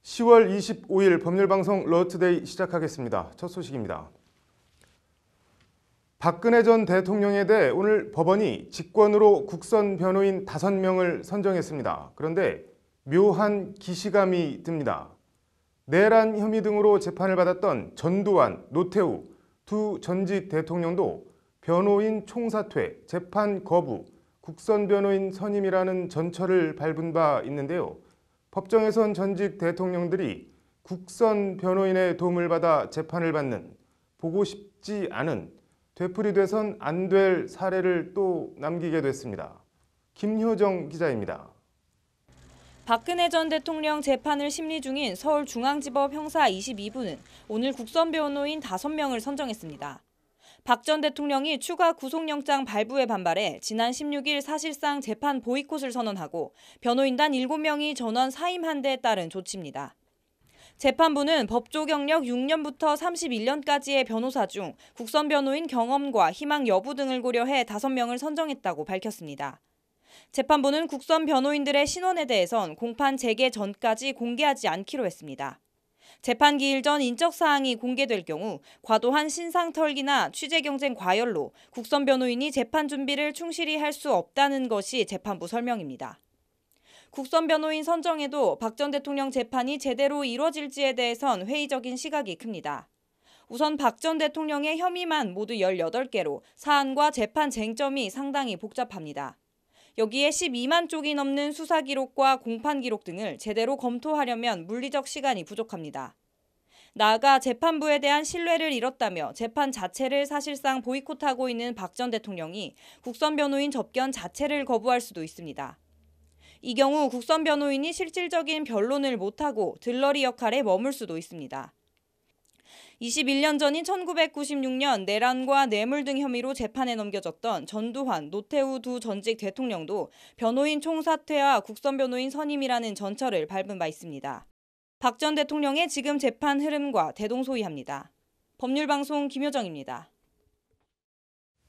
10월 25일 법률방송 러투데이 시작하겠습니다. 첫 소식입니다. 박근혜 전 대통령에 대해 오늘 법원이 직권으로 국선 변호인 5명을 선정했습니다. 그런데 묘한 기시감이 듭니다. 내란 혐의 등으로 재판을 받았던 전두환, 노태우 두 전직 대통령도 변호인 총사퇴, 재판 거부, 국선 변호인 선임이라는 전철을 밟은 바 있는데요. 법정에선 전직 대통령들이 국선 변호인의 도움을 받아 재판을 받는 보고 싶지 않은 되풀이돼선 안 될 사례를 또 남기게 됐습니다. 김효정 기자입니다. 박근혜 전 대통령 재판을 심리 중인 서울중앙지법 형사 22부는 오늘 국선 변호인 5명을 선정했습니다. 박 전 대통령이 추가 구속영장 발부에 반발해 지난 16일 사실상 재판 보이콧을 선언하고 변호인단 7명이 전원 사임한 데에 따른 조치입니다. 재판부는 법조 경력 6년부터 31년까지의 변호사 중 국선 변호인 경험과 희망 여부 등을 고려해 5명을 선정했다고 밝혔습니다. 재판부는 국선 변호인들의 신원에 대해선 공판 재개 전까지 공개하지 않기로 했습니다. 재판 기일 전 인적 사항이 공개될 경우 과도한 신상 털기나 취재 경쟁 과열로 국선 변호인이 재판 준비를 충실히 할 수 없다는 것이 재판부 설명입니다. 국선 변호인 선정에도 박 전 대통령 재판이 제대로 이뤄질지에 대해선 회의적인 시각이 큽니다. 우선 박 전 대통령의 혐의만 모두 18개로 사안과 재판 쟁점이 상당히 복잡합니다. 여기에 12만 쪽이 넘는 수사 기록과 공판 기록 등을 제대로 검토하려면 물리적 시간이 부족합니다. 나아가 재판부에 대한 신뢰를 잃었다며 재판 자체를 사실상 보이콧하고 있는 박 전 대통령이 국선 변호인 접견 자체를 거부할 수도 있습니다. 이 경우 국선 변호인이 실질적인 변론을 못하고 들러리 역할에 머물 수도 있습니다. 21년 전인 1996년 내란과 뇌물 등 혐의로 재판에 넘겨졌던 전두환, 노태우 두 전직 대통령도 변호인 총사퇴와 국선 변호인 선임이라는 전철을 밟은 바 있습니다. 박 전 대통령의 지금 재판 흐름과 대동소이합니다. 법률방송 김효정입니다.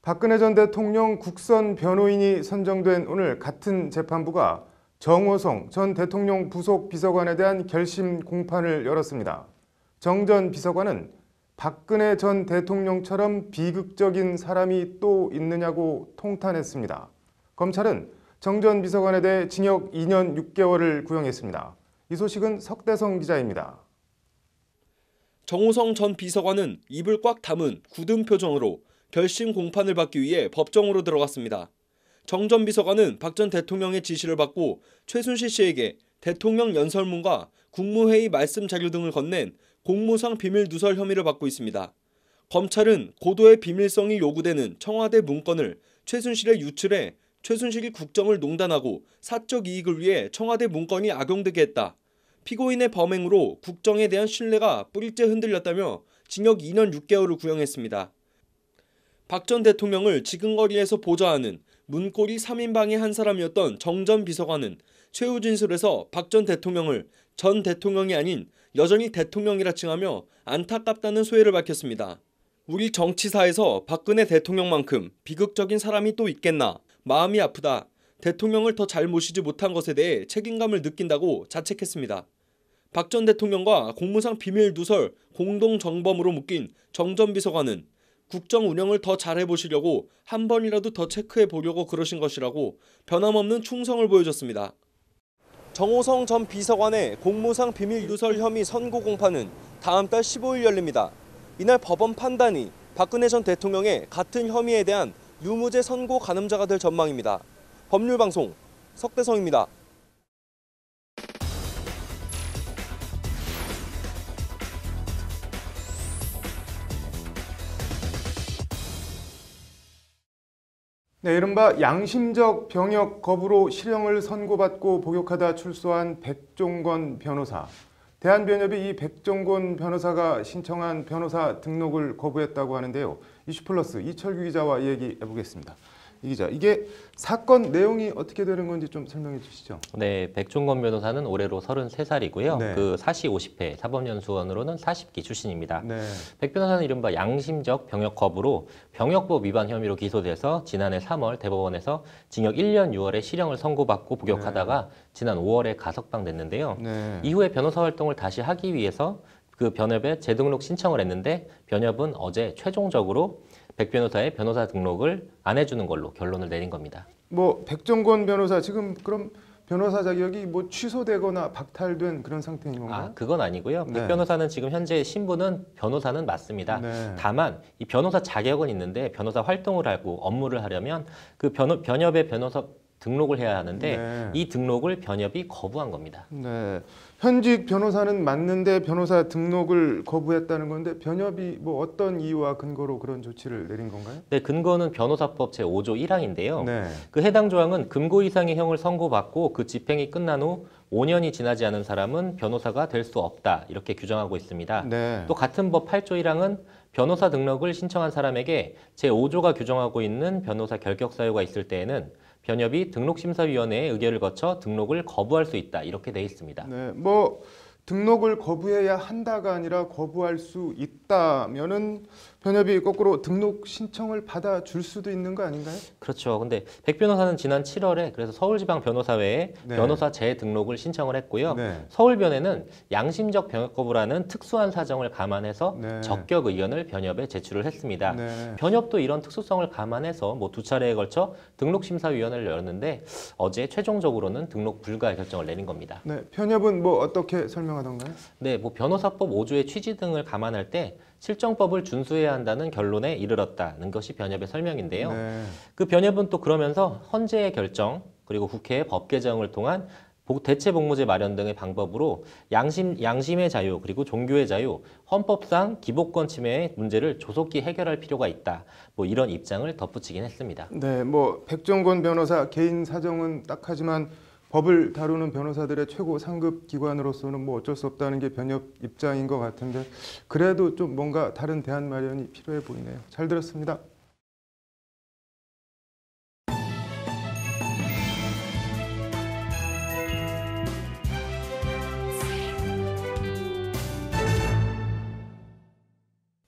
박근혜 전 대통령 국선 변호인이 선정된 오늘 같은 재판부가 정호성 전 대통령 부속 비서관에 대한 결심 공판을 열었습니다. 정 전 비서관은 박근혜 전 대통령처럼 비극적인 사람이 또 있느냐고 통탄했습니다. 검찰은 정 전 비서관에 대해 징역 2년 6개월을 구형했습니다. 이 소식은 석대성 기자입니다. 정호성 전 비서관은 입을 꽉 다문 굳은 표정으로 결심 공판을 받기 위해 법정으로 들어갔습니다. 정 전 비서관은 박 전 대통령의 지시를 받고 최순실 씨에게 대통령 연설문과 국무회의 말씀 자료 등을 건넨 공무상 비밀 누설 혐의를 받고 있습니다. 검찰은 고도의 비밀성이 요구되는 청와대 문건을 최순실에 유출해 최순실이 국정을 농단하고 사적 이익을 위해 청와대 문건이 악용되게 했다. 피고인의 범행으로 국정에 대한 신뢰가 뿌리째 흔들렸다며 징역 2년 6개월을 구형했습니다. 박 전 대통령을 지근거리에서 보좌하는 문고리 3인방의 한 사람이었던 정 전 비서관은 최후 진술에서 박 전 대통령을 전 대통령이 아닌 여전히 대통령이라 칭하며 안타깝다는 소회를 밝혔습니다. 우리 정치사에서 박근혜 대통령만큼 비극적인 사람이 또 있겠나. 마음이 아프다. 대통령을 더 잘 모시지 못한 것에 대해 책임감을 느낀다고 자책했습니다. 박 전 대통령과 공무상 비밀 누설 공동정범으로 묶인 정 전 비서관은 국정 운영을 더 잘해보시려고 한 번이라도 더 체크해보려고 그러신 것이라고 변함없는 충성을 보여줬습니다. 정호성 전 비서관의 공무상 비밀 누설 혐의 선고 공판은 다음 달 15일 열립니다. 이날 법원 판단이 박근혜 전 대통령의 같은 혐의에 대한 유무죄 선고 가늠자가 될 전망입니다. 법률방송 석대성입니다. 네, 이른바 양심적 병역 거부로 실형을 선고받고 복역하다 출소한 백종건 변호사. 대한변협이 이 백종건 변호사가 신청한 변호사 등록을 거부했다고 하는데요. 이슈플러스 이철규 기자와 얘기해보겠습니다. 이 기자, 이게 사건 내용이 어떻게 되는 건지 좀 설명해 주시죠. 네, 백종건 변호사는 올해로 33살이고요. 네. 그 사시 50회, 사법연수원으로는 40기 출신입니다. 네. 백 변호사는 이른바 양심적 병역 거부로 병역법 위반 혐의로 기소돼서 지난해 3월 대법원에서 징역 1년 6월에 실형을 선고받고 복역하다가 지난 5월에 가석방됐는데요. 네. 이후에 변호사 활동을 다시 하기 위해서 그 변협에 재등록 신청을 했는데 변협은 어제 최종적으로 백 변호사의 변호사 등록을 안 해주는 걸로 결론을 내린 겁니다. 뭐 백종건 변호사 지금 그럼 변호사 자격이 뭐 취소되거나 박탈된 그런 상태인 건가요? 그건 아니고요. 네. 백 변호사는 지금 현재 신분은 변호사는 맞습니다. 네. 다만 이 변호사 자격은 있는데 변호사 활동을 하고 업무를 하려면 그 변협의 변호사 등록을 해야 하는데 네. 이 등록을 변협이 거부한 겁니다. 네. 현직 변호사는 맞는데 변호사 등록을 거부했다는 건데 변협이 뭐 어떤 이유와 근거로 그런 조치를 내린 건가요? 네, 근거는 변호사법 제5조 1항인데요. 네. 그 해당 조항은 금고 이상의 형을 선고받고 그 집행이 끝난 후 5년이 지나지 않은 사람은 변호사가 될 수 없다 이렇게 규정하고 있습니다. 네. 또 같은 법 8조 1항은 변호사 등록을 신청한 사람에게 제5조가 규정하고 있는 변호사 결격 사유가 있을 때에는 변협이 등록심사위원회의 의결을 거쳐 등록을 거부할 수 있다 이렇게 돼 있습니다. 네. 뭐 등록을 거부해야 한다가 아니라 거부할 수 있다면은 변협이 거꾸로 등록 신청을 받아줄 수도 있는 거 아닌가요? 그렇죠. 근데 백 변호사는 지난 7월에 그래서 서울지방변호사회에 네. 변호사 재등록을 신청을 했고요. 네. 서울변에는 양심적 병역 거부라는 특수한 사정을 감안해서 네. 적격 의견을 변협에 제출을 했습니다. 네. 변협도 이런 특수성을 감안해서 뭐 2차례에 걸쳐 등록심사위원회를 열었는데 어제 최종적으로는 등록 불가 결정을 내린 겁니다. 네. 변협은 뭐 어떻게 설명하던가요? 네, 뭐 변호사법 5조의 취지 등을 감안할 때 실정법을 준수해야 한다는 결론에 이르렀다는 것이 변협의 설명인데요. 네. 그 변협은 또 그러면서 헌재의 결정 그리고 국회의 법 개정을 통한 대체 복무제 마련 등의 방법으로 양심의 자유 그리고 종교의 자유, 헌법상 기본권 침해의 문제를 조속히 해결할 필요가 있다. 뭐 이런 입장을 덧붙이긴 했습니다. 네. 뭐 백종건 변호사 개인 사정은 딱하지만 법을 다루는 변호사들의 최고 상급 기관으로서는 뭐 어쩔 수 없다는 게 변협 입장인 것 같은데 그래도 좀 뭔가 다른 대안 마련이 필요해 보이네요. 잘 들었습니다.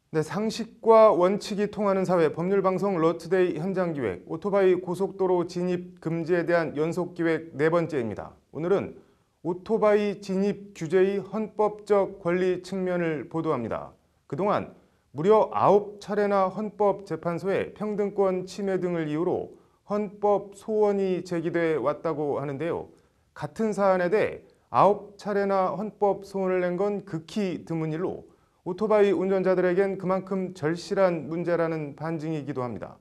네, 상식과 원칙이 통하는 사회 법률방송 러투데이 현장기획 오토바이 고속도로 진입 금지에 대한 연속기획 4번째입니다. 오늘은 오토바이 진입 규제의 헌법적 권리 측면을 보도합니다. 그동안 무려 9차례나 헌법재판소에 평등권 침해 등을 이유로 헌법 소원이 제기돼 왔다고 하는데요. 같은 사안에 대해 9차례나 헌법 소원을 낸 건 극히 드문 일로 오토바이 운전자들에겐 그만큼 절실한 문제라는 반증이기도 합니다.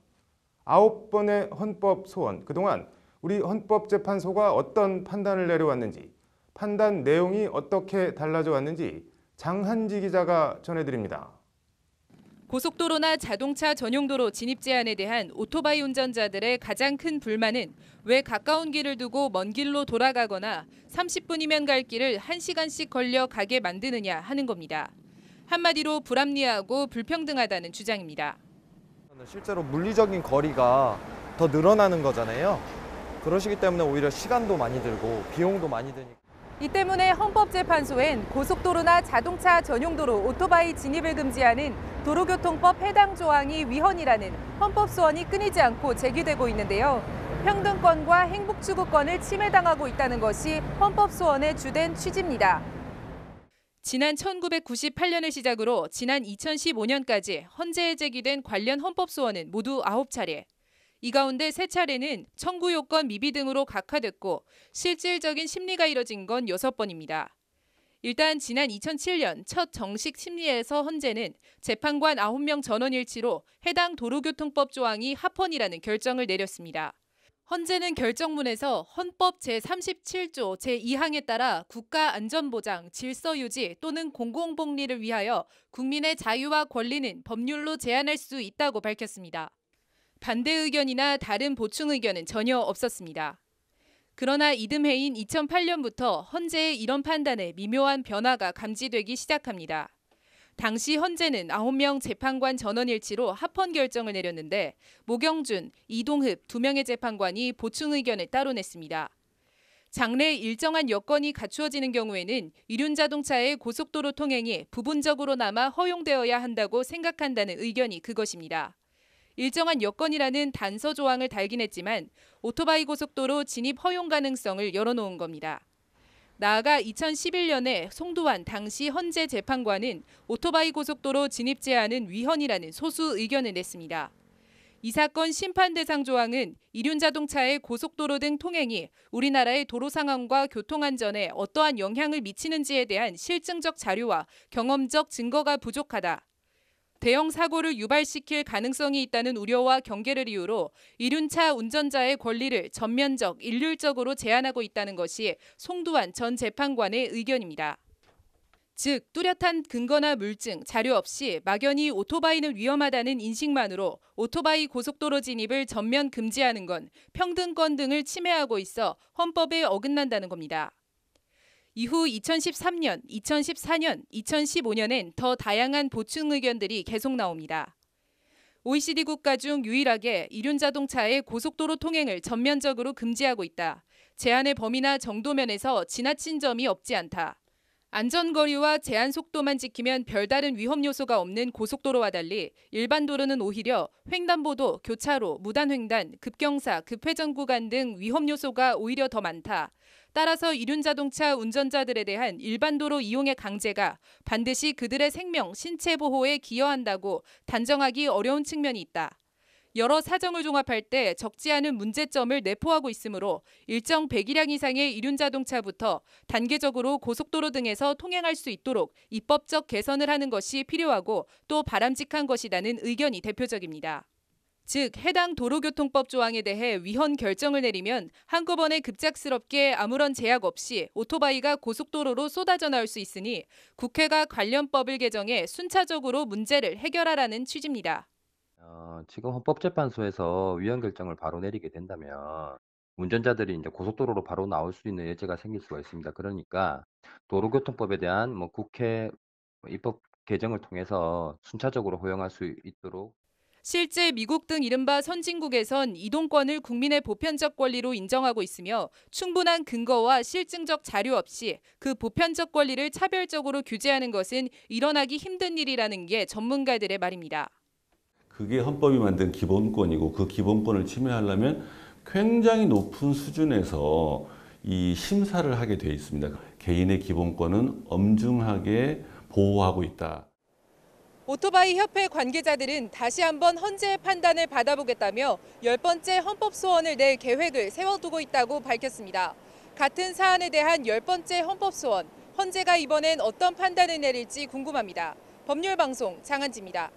9번의 헌법 소원, 그동안 우리 헌법재판소가 어떤 판단을 내려왔는지, 판단 내용이 어떻게 달라져 왔는지 장한지 기자가 전해드립니다. 고속도로나 자동차 전용도로 진입 제한에 대한 오토바이 운전자들의 가장 큰 불만은 왜 가까운 길을 두고 먼 길로 돌아가거나 30분이면 갈 길을 1시간씩 걸려 가게 만드느냐 하는 겁니다. 한마디로 불합리하고 불평등하다는 주장입니다. 실제로 물리적인 거리가 더 늘어나는 거잖아요. 그러시기 때문에 오히려 시간도 많이 들고 비용도 많이 드니까. 이 때문에 헌법재판소엔 고속도로나 자동차 전용도로 오토바이 진입을 금지하는 도로교통법 해당 조항이 위헌이라는 헌법소원이 끊이지 않고 제기되고 있는데요. 평등권과 행복추구권을 침해당하고 있다는 것이 헌법소원의 주된 취지입니다. 지난 1998년을 시작으로 지난 2015년까지 헌재에 제기된 관련 헌법소원은 모두 9차례. 이 가운데 3차례는 청구 요건 미비 등으로 각하됐고 실질적인 심리가 이뤄진 건 6번입니다. 일단 지난 2007년 첫 정식 심리에서 헌재는 재판관 9명 전원 일치로 해당 도로교통법 조항이 합헌이라는 결정을 내렸습니다. 헌재는 결정문에서 헌법 제37조 제2항에 따라 국가안전보장, 질서유지 또는 공공복리를 위하여 국민의 자유와 권리는 법률로 제한할 수 있다고 밝혔습니다. 반대 의견이나 다른 보충 의견은 전혀 없었습니다. 그러나 이듬해인 2008년부터 헌재의 이런 판단에 미묘한 변화가 감지되기 시작합니다. 당시 헌재는 9명 재판관 전원 일치로 합헌 결정을 내렸는데 모경준, 이동흡 2명의 재판관이 보충 의견을 따로 냈습니다. 장래에 일정한 여건이 갖추어지는 경우에는 이륜자동차의 고속도로 통행이 부분적으로나마 허용되어야 한다고 생각한다는 의견이 그것입니다. 일정한 여건이라는 단서 조항을 달긴 했지만 오토바이 고속도로 진입 허용 가능성을 열어놓은 겁니다. 나아가 2011년에 송두환 당시 헌재 재판관은 오토바이 고속도로 진입 제한은 위헌이라는 소수 의견을 냈습니다. 이 사건 심판 대상 조항은 이륜자동차의 고속도로 등 통행이 우리나라의 도로 상황과 교통안전에 어떠한 영향을 미치는지에 대한 실증적 자료와 경험적 증거가 부족하다. 대형 사고를 유발시킬 가능성이 있다는 우려와 경계를 이유로 이륜차 운전자의 권리를 전면적, 일률적으로 제한하고 있다는 것이 송두환 전 재판관의 의견입니다. 즉, 뚜렷한 근거나 물증, 자료 없이 막연히 오토바이는 위험하다는 인식만으로 오토바이 고속도로 진입을 전면 금지하는 건 평등권 등을 침해하고 있어 헌법에 어긋난다는 겁니다. 이후 2013년, 2014년, 2015년엔 더 다양한 보충 의견들이 계속 나옵니다. OECD 국가 중 유일하게 이륜자동차의 고속도로 통행을 전면적으로 금지하고 있다. 제한의 범위나 정도 면에서 지나친 점이 없지 않다. 안전거리와 제한 속도만 지키면 별다른 위험 요소가 없는 고속도로와 달리 일반 도로는 오히려 횡단보도, 교차로, 무단횡단, 급경사, 급회전 구간 등 위험 요소가 오히려 더 많다. 따라서 이륜자동차 운전자들에 대한 일반 도로 이용의 강제가 반드시 그들의 생명, 신체 보호에 기여한다고 단정하기 어려운 측면이 있다. 여러 사정을 종합할 때 적지 않은 문제점을 내포하고 있으므로 일정 배기량 이상의 이륜자동차부터 단계적으로 고속도로 등에서 통행할 수 있도록 입법적 개선을 하는 것이 필요하고 또 바람직한 것이라는 의견이 대표적입니다. 즉, 해당 도로교통법 조항에 대해 위헌 결정을 내리면 한꺼번에 급작스럽게 아무런 제약 없이 오토바이가 고속도로로 쏟아져 나올 수 있으니 국회가 관련 법을 개정해 순차적으로 문제를 해결하라는 취지입니다. 지금 헌법재판소에서 위헌 결정을 바로 내리게 된다면 운전자들이 이제 고속도로로 바로 나올 수 있는 여지가 생길 수가 있습니다. 그러니까 도로교통법에 대한 국회 입법 개정을 통해서 순차적으로 허용할 수 있도록. 실제 미국 등 이른바 선진국에선 이동권을 국민의 보편적 권리로 인정하고 있으며 충분한 근거와 실증적 자료 없이 그 보편적 권리를 차별적으로 규제하는 것은 일어나기 힘든 일이라는 게 전문가들의 말입니다. 그게 헌법이 만든 기본권이고 그 기본권을 침해하려면 굉장히 높은 수준에서 이 심사를 하게 돼 있습니다. 개인의 기본권은 엄중하게 보호하고 있다. 오토바이 협회 관계자들은 다시 한번 헌재의 판단을 받아보겠다며 10번째 헌법소원을 낼 계획을 세워두고 있다고 밝혔습니다. 같은 사안에 대한 10번째 헌법소원, 헌재가 이번엔 어떤 판단을 내릴지 궁금합니다. 법률방송 장한지입니다.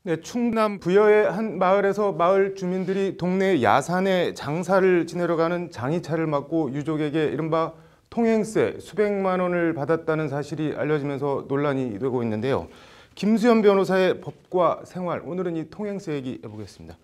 네, 충남 부여의 한 마을에서 마을 주민들이 동네 야산에 장사를 지내러 가는 장의차를 막고 유족에게 이른바 통행세 수백만 원을 받았다는 사실이 알려지면서 논란이 되고 있는데요. 김수현 변호사의 법과 생활, 오늘은 이 통행세 얘기 해보겠습니다.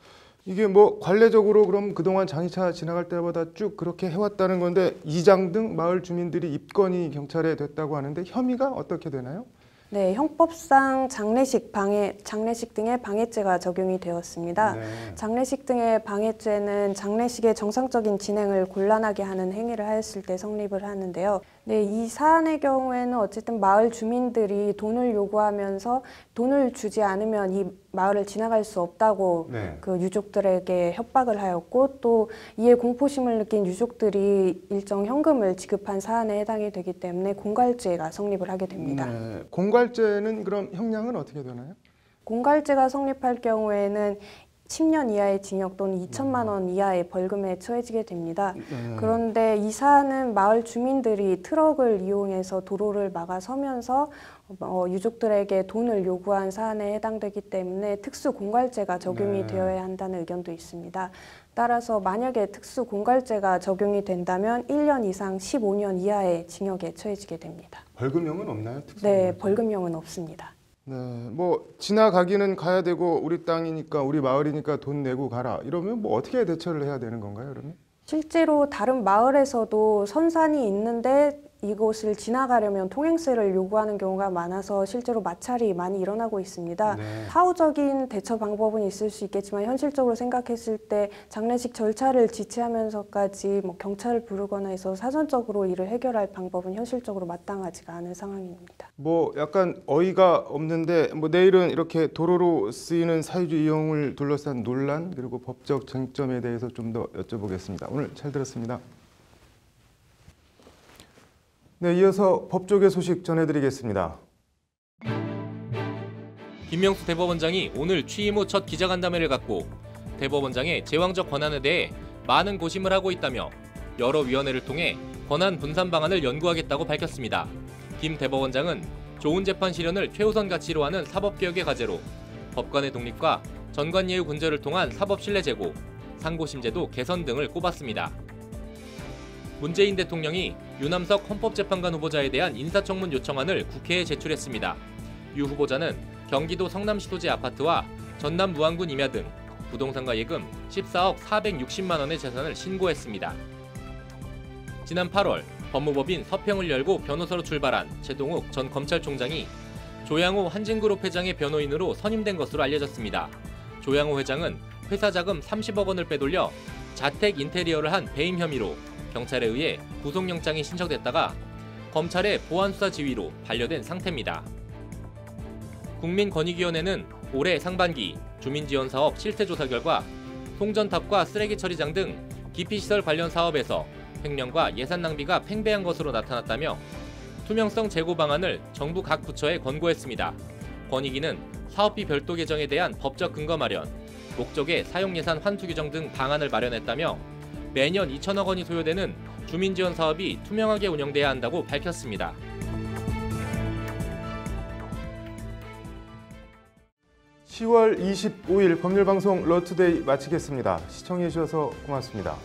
이게 관례적으로 그럼 그동안 장의차 지나갈 때마다 쭉 그렇게 해왔다는 건데 이장 등 마을 주민들이 입건이 경찰에 됐다고 하는데 혐의가 어떻게 되나요? 네, 형법상 장례식 등의 방해죄가 적용이 되었습니다. 네. 장례식 등의 방해죄는 장례식의 정상적인 진행을 곤란하게 하는 행위를 하였을 때 성립을 하는데요. 네, 이 사안의 경우에는 어쨌든 마을 주민들이 돈을 요구하면서 돈을 주지 않으면 이 마을을 지나갈 수 없다고 네. 그 유족들에게 협박을 하였고 또 이에 공포심을 느낀 유족들이 일정 현금을 지급한 사안에 해당이 되기 때문에 공갈죄가 성립을 하게 됩니다. 네. 공갈죄는 그럼 형량은 어떻게 되나요? 공갈죄가 성립할 경우에는 10년 이하의 징역 또는 2천만 원 이하의 벌금에 처해지게 됩니다. 그런데 이 사안은 마을 주민들이 트럭을 이용해서 도로를 막아서면서 유족들에게 돈을 요구한 사안에 해당되기 때문에 특수공갈죄가 적용이 되어야 한다는 의견도 있습니다. 따라서 만약에 특수공갈죄가 적용이 된다면 1년 이상 15년 이하의 징역에 처해지게 됩니다. 벌금형은 없나요? 네, 벌금형은 없습니다. 네, 지나가기는 가야 되고 우리 땅이니까 우리 마을이니까 돈 내고 가라. 이러면 어떻게 대처를 해야 되는 건가요, 그러면? 실제로 다른 마을에서도 선산이 있는데 이곳을 지나가려면 통행세를 요구하는 경우가 많아서 실제로 마찰이 많이 일어나고 있습니다. 네. 사후적인 대처 방법은 있을 수 있겠지만 현실적으로 생각했을 때 장례식 절차를 지체하면서까지 경찰을 부르거나 해서 사전적으로 이를 해결할 방법은 현실적으로 마땅하지가 않은 상황입니다. 약간 어이가 없는데 내일은 이렇게 도로로 쓰이는 사유지 이용을 둘러싼 논란 그리고 법적 쟁점에 대해서 좀 더 여쭤보겠습니다. 오늘 잘 들었습니다. 네, 이어서 법조계 소식 전해드리겠습니다. 김명수 대법원장이 오늘 취임 후 첫 기자간담회를 갖고 대법원장의 제왕적 권한에 대해 많은 고심을 하고 있다며 여러 위원회를 통해 권한 분산 방안을 연구하겠다고 밝혔습니다. 김 대법원장은 좋은 재판 실현을 최우선 가치로 하는 사법개혁의 과제로 법관의 독립과 전관예우 근절을 통한 사법 신뢰 제고, 상고심제도 개선 등을 꼽았습니다. 문재인 대통령이 유남석 헌법재판관 후보자에 대한 인사청문 요청안을 국회에 제출했습니다. 유 후보자는 경기도 성남시 소재 아파트와 전남 무안군 임야 등 부동산과 예금 14억 460만 원의 재산을 신고했습니다. 지난 8월 법무법인 서평을 열고 변호사로 출발한 최동욱 전 검찰총장이 조양호 한진그룹 회장의 변호인으로 선임된 것으로 알려졌습니다. 조양호 회장은 회사 자금 30억 원을 빼돌려 자택 인테리어를 한 배임 혐의로 경찰에 의해 구속영장이 신청됐다가 검찰의 보안수사 지휘로 반려된 상태입니다. 국민권익위원회는 올해 상반기 주민지원사업 실태조사 결과 송전탑과 쓰레기 처리장 등 기피시설 관련 사업에서 횡령과 예산 낭비가 팽배한 것으로 나타났다며 투명성 제고 방안을 정부 각 부처에 권고했습니다. 권익위는 사업비 별도 개정에 대한 법적 근거 마련, 목적의 사용예산 환수 규정 등 방안을 마련했다며 매년 2천억 원이 소요되는 주민지원 사업이 투명하게 운영돼야 한다고 밝혔습니다. (10월 25일) 법률방송 러투데이 마치겠습니다. 시청해 주셔서 고맙습니다.